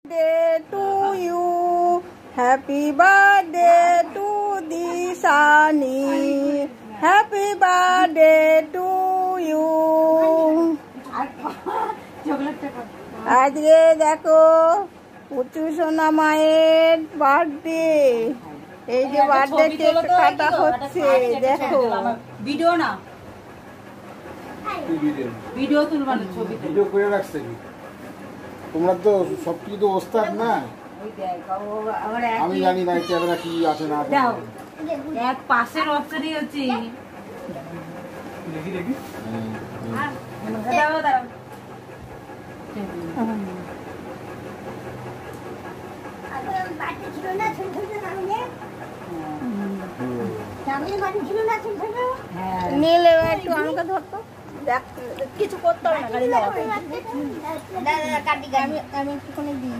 Birthday to you, happy birthday to Dishani, happy birthday to you. আজকে দেখো পুচু সোনা মায়ের বার্থডে, এই যে বার্থডে কেক কাটা হচ্ছে। দেখো ভিডিও না, ভিডিও তুলবানো, ছবি ভিডিও করে রাখছে কি? তোমরা তো সবকিছু তো ওস্তাদ না, আমি জানি না ক্যামেরা কি আছে না। এক পাশের অপশনই হচ্ছে দেখি দেখি নীল একটু আমাকে ধরতো, দেখ কিছু করতে হবে না, আমি একটুখানি দিই।